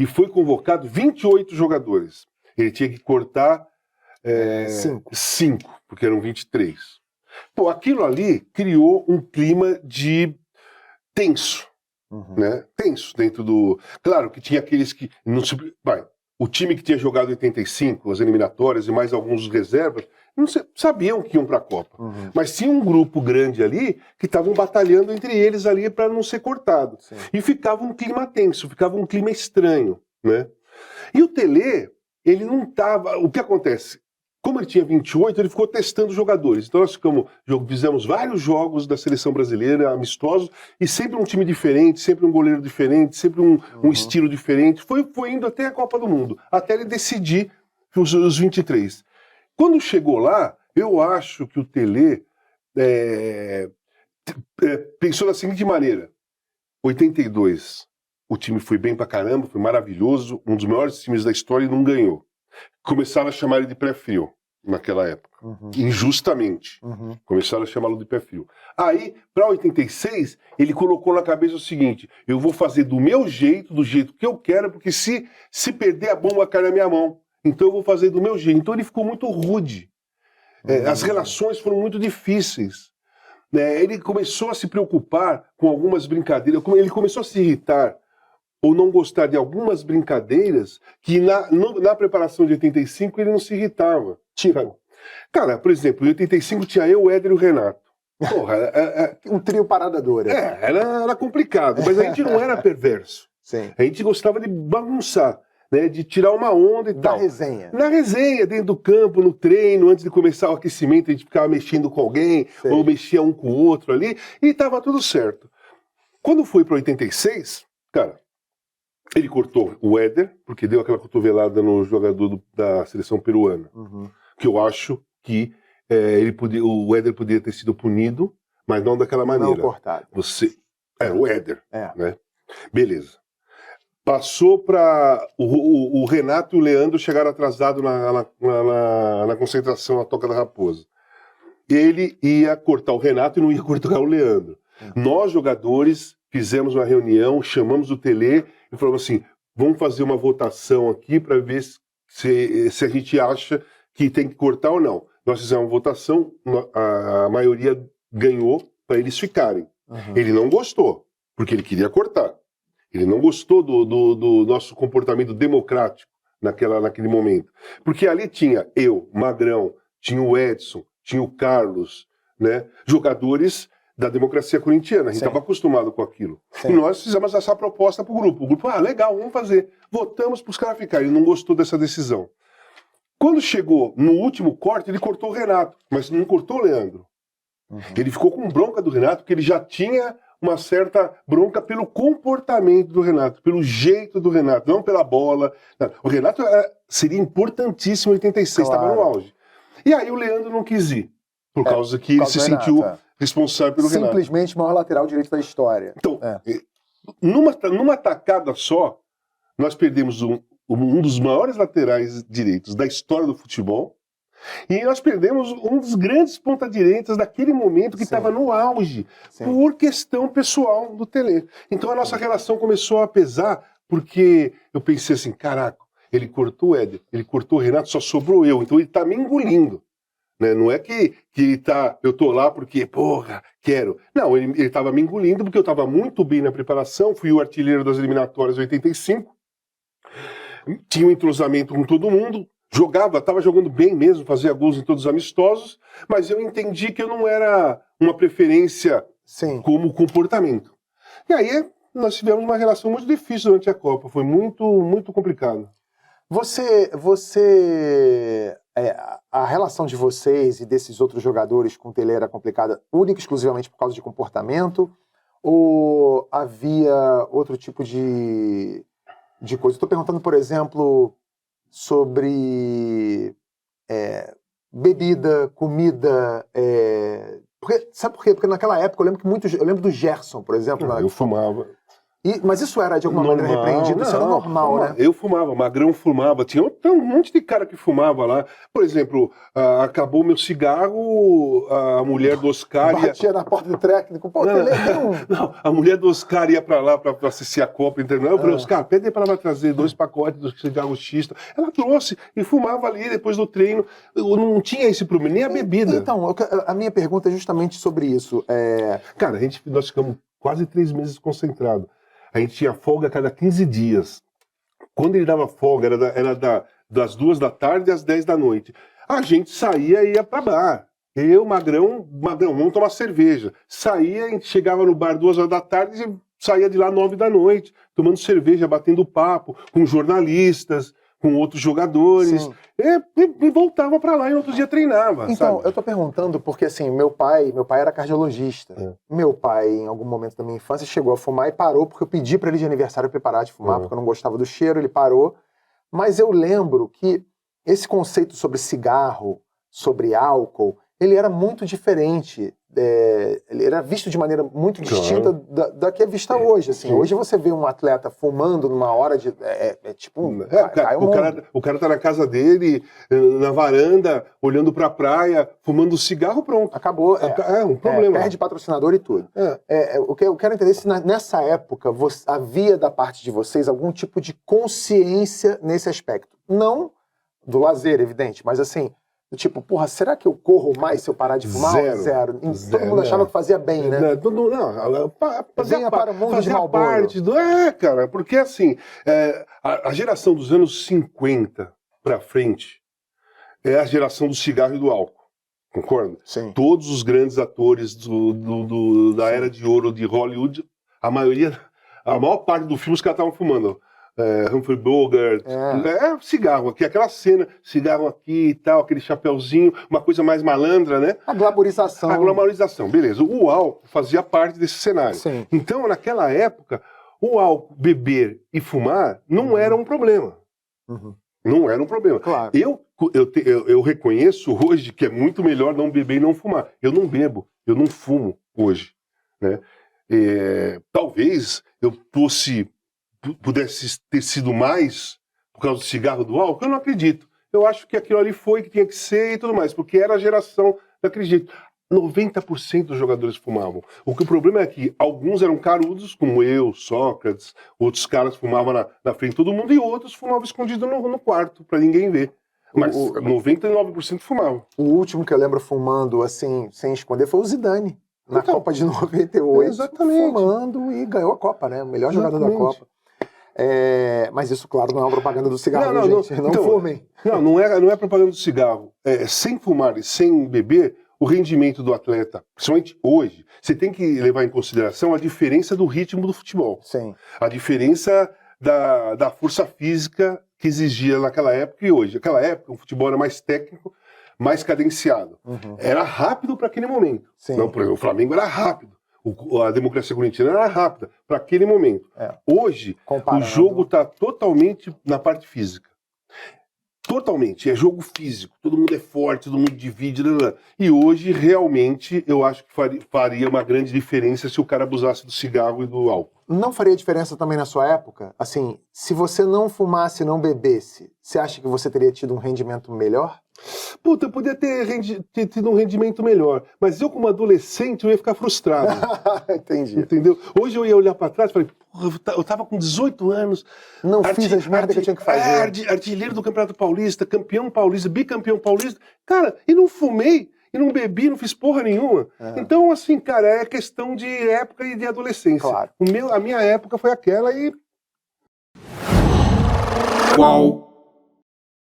e foi convocado 28 jogadores. Ele tinha que cortar 5, porque eram 23. Pô, aquilo ali criou um clima de tenso, né? Tenso dentro do... Claro que tinha aqueles que... o time que tinha jogado 85, as eliminatórias e mais alguns reservas, não sabiam que iam para a Copa. Mas tinha um grupo grande ali que estavam batalhando entre eles ali para não ser cortado. Sim. E ficava um clima tenso, ficava um clima estranho, né? E o Tele, ele não estava... O que acontece? Como ele tinha 28, ele ficou testando jogadores. Então nós fizemos vários jogos da seleção brasileira, amistosos, e sempre um time diferente, sempre um goleiro diferente, sempre um estilo diferente. Foi indo até a Copa do Mundo, até ele decidir os 23. Quando chegou lá, eu acho que o Tele pensou da seguinte maneira: 82, o time foi bem pra caramba, foi maravilhoso, um dos maiores times da história e não ganhou. Começaram a chamar ele de pé frio naquela época, injustamente. Começaram a chamá-lo de pé frio. Aí, para 86, ele colocou na cabeça o seguinte: eu vou fazer do meu jeito, do jeito que eu quero, porque se perder a bomba cai na minha mão. Então eu vou fazer do meu jeito. Então ele ficou muito rude. As relações foram muito difíceis. Ele começou a se preocupar com algumas brincadeiras, ele começou a se irritar ou não gostar de algumas brincadeiras que na preparação de 85 ele não se irritava. Tipo? Cara, por exemplo, em 85 tinha eu, o Éder e o Renato. Porra, um trio parada dura. Era complicado, mas a gente não era perverso. Sim. A gente gostava de bagunçar, né, de tirar uma onda e tal. Na resenha. Na resenha, dentro do campo, no treino, antes de começar o aquecimento, a gente ficava mexendo com alguém, ou mexia um com o outro ali, e tava tudo certo. Quando foi para 86, cara, ele cortou o Éder, porque deu aquela cotovelada no jogador da seleção peruana. Que eu acho que o Éder poderia ter sido punido, mas não daquela maneira. Não cortado. O Éder, né? Beleza. Passou para... O Renato e o Leandro chegaram atrasados na concentração, na Toca da Raposa. Ele ia cortar o Renato e não ia cortar o Leandro. Nós, jogadores, fizemos uma reunião, chamamos o Tele e falamos assim: vamos fazer uma votação aqui para ver se a gente acha que tem que cortar ou não. Nós fizemos uma votação, a maioria ganhou para eles ficarem. Ele não gostou, porque ele queria cortar. Ele não gostou do nosso comportamento democrático naquele momento. Porque ali tinha eu, Magrão, tinha o Edson, tinha o Carlos, né? Jogadores da democracia corintiana. A gente estava acostumado com aquilo. Sim. E nós fizemos essa proposta para o grupo. O grupo, legal, vamos fazer. Votamos para os caras ficarem. Ele não gostou dessa decisão. Quando chegou no último corte, ele cortou o Renato, mas não cortou o Leandro. Ele ficou com bronca do Renato, porque ele já tinha uma certa bronca pelo comportamento do Renato, pelo jeito do Renato, não pela bola. O Renato seria importantíssimo em 86, estava no auge. E aí o Leandro não quis ir, por causa que ele se sentiu responsável pelo Renato. Simplesmente o maior lateral direito da história. Então, numa tacada só, nós perdemos um dos maiores laterais direitos da história do futebol, e nós perdemos um dos grandes ponta-direitas daquele momento que estava no auge, por questão pessoal do Tele. Então a nossa relação começou a pesar, porque eu pensei assim: caraca, ele cortou o Éder, ele cortou o Renato, só sobrou eu, então ele está me engolindo. Né? Não é que eu tô lá porque, porra, quero. Não, ele estava me engolindo porque eu estava muito bem na preparação, fui o artilheiro das eliminatórias de 85, tinha um entrosamento com todo mundo, estava jogando bem mesmo, fazia gols em todos os amistosos, mas eu entendi que eu não era uma preferência como comportamento. E aí nós tivemos uma relação muito difícil durante a Copa, foi muito, muito complicado. A relação de vocês e desses outros jogadores com o Tele era complicada única e exclusivamente por causa de comportamento? Ou havia outro tipo de coisa? Estou perguntando, por exemplo, sobre bebida, comida. Sabe por quê? Porque naquela época eu lembro do Gerson, por exemplo. Eu fumava. Mas isso era de alguma maneira repreendido? Isso era normal, né? Eu fumava, Magrão fumava, tinha um monte de cara que fumava lá. Por exemplo, acabou meu cigarro, a mulher do Oscar... Batia na porta do técnico, pô, não, a mulher do Oscar ia pra lá pra assistir a Copa Internacional. Eu falei, Oscar, pede pra ela trazer 2 pacotes do cigarro X. Ela trouxe e fumava ali depois do treino. Eu não tinha esse problema, nem a bebida. Então, a minha pergunta é justamente sobre isso. Cara, nós ficamos quase 3 meses concentrados. A gente tinha folga a cada 15 dias. Quando ele dava folga, era das 2 da tarde às 10 da noite. A gente saía e ia pra bar. Eu, Magrão, vamos tomar cerveja. Saía, a gente chegava no bar 2 horas da tarde e saía de lá 9 da noite, tomando cerveja, batendo papo, com jornalistas, com outros jogadores. E voltava pra lá e no outro dia treinava. Então, sabe? eu tô perguntando porque, assim, meu pai era cardiologista. Meu pai, em algum momento da minha infância, chegou a fumar e parou, porque eu pedi pra ele de aniversário pra ele parar de fumar, porque eu não gostava do cheiro, ele parou. Mas eu lembro que esse conceito sobre cigarro, sobre álcool, ele era muito diferente. Ele era visto de maneira muito distinta da que é vista hoje. Assim. Hoje você vê um atleta fumando numa hora de... O cara tá na casa dele, na varanda, olhando pra praia, fumando cigarro, pronto. Acabou. É um problema. Perde patrocinador e tudo. O que eu quero entender é se nessa época havia da parte de vocês algum tipo de consciência nesse aspecto. Não do lazer, evidente, mas assim... Tipo, porra, será que eu corro mais se eu parar de fumar? Zero. Todo mundo achava que fazia bem, né? Fazia para o mundo de Marlboro. parte do... cara, porque assim, a geração dos anos 50 pra frente é a geração do cigarro e do álcool, concorda? Sim. Todos os grandes atores da era de ouro de Hollywood, a maior parte do filme os caras estavam fumando. Humphrey Bogart, cigarro aqui, aquela cena, cigarro aqui e tal, aquele chapeuzinho, uma coisa mais malandra, né? A glamorização, beleza. O álcool fazia parte desse cenário. Sim. Então, naquela época, o álcool, beber e fumar não era um problema. Não era um problema. Claro. Eu reconheço hoje que é muito melhor não beber e não fumar. Eu não bebo, eu não fumo hoje, né? Talvez eu pudesse ter sido mais por causa do cigarro, do álcool, eu não acredito. Eu acho que aquilo ali foi que tinha que ser e tudo mais, porque era a geração, não acredito. 90% dos jogadores fumavam. O problema é que alguns eram carudos, como eu, Sócrates, outros caras fumavam na frente de todo mundo, e outros fumavam escondido no quarto, pra ninguém ver. Mas 99% fumavam. O último que eu lembro fumando, assim, sem esconder, foi o Zidane. Na Copa de 98, exatamente. Fumando e ganhou a Copa, né? O melhor jogador da Copa. Mas isso, claro, não é uma propaganda do cigarro, gente. Não fumem. Não é propaganda do cigarro. Sem fumar e sem beber, o rendimento do atleta, principalmente hoje, você tem que levar em consideração a diferença do ritmo do futebol. Sim. A diferença da força física que exigia naquela época e hoje. Naquela época, o futebol era mais técnico, mais cadenciado. Era rápido para aquele momento. Sim. Não, por exemplo, o Flamengo era rápido. A democracia corintiana era rápida para aquele momento. Hoje, o jogo está totalmente na parte física. Totalmente. É jogo físico. Todo mundo é forte, todo mundo divide. E hoje, realmente, eu acho que faria uma grande diferença se o cara abusasse do cigarro e do álcool. Não faria diferença também na sua época? Assim, se você não fumasse e não bebesse, você acha que você teria tido um rendimento melhor? Puta, eu podia ter tido um rendimento melhor, mas eu como adolescente eu ia ficar frustrado. Entendi. Entendeu? Hoje eu ia olhar pra trás e falei, porra, eu tava com 18 anos. Não fiz as merdas que eu tinha que fazer. Artilheiro do Campeonato Paulista, campeão paulista, bicampeão paulista. Cara, e não fumei, e não bebi, não fiz porra nenhuma. Então, assim, cara, é questão de época e de adolescência. Claro. A minha época foi aquela e... Qual?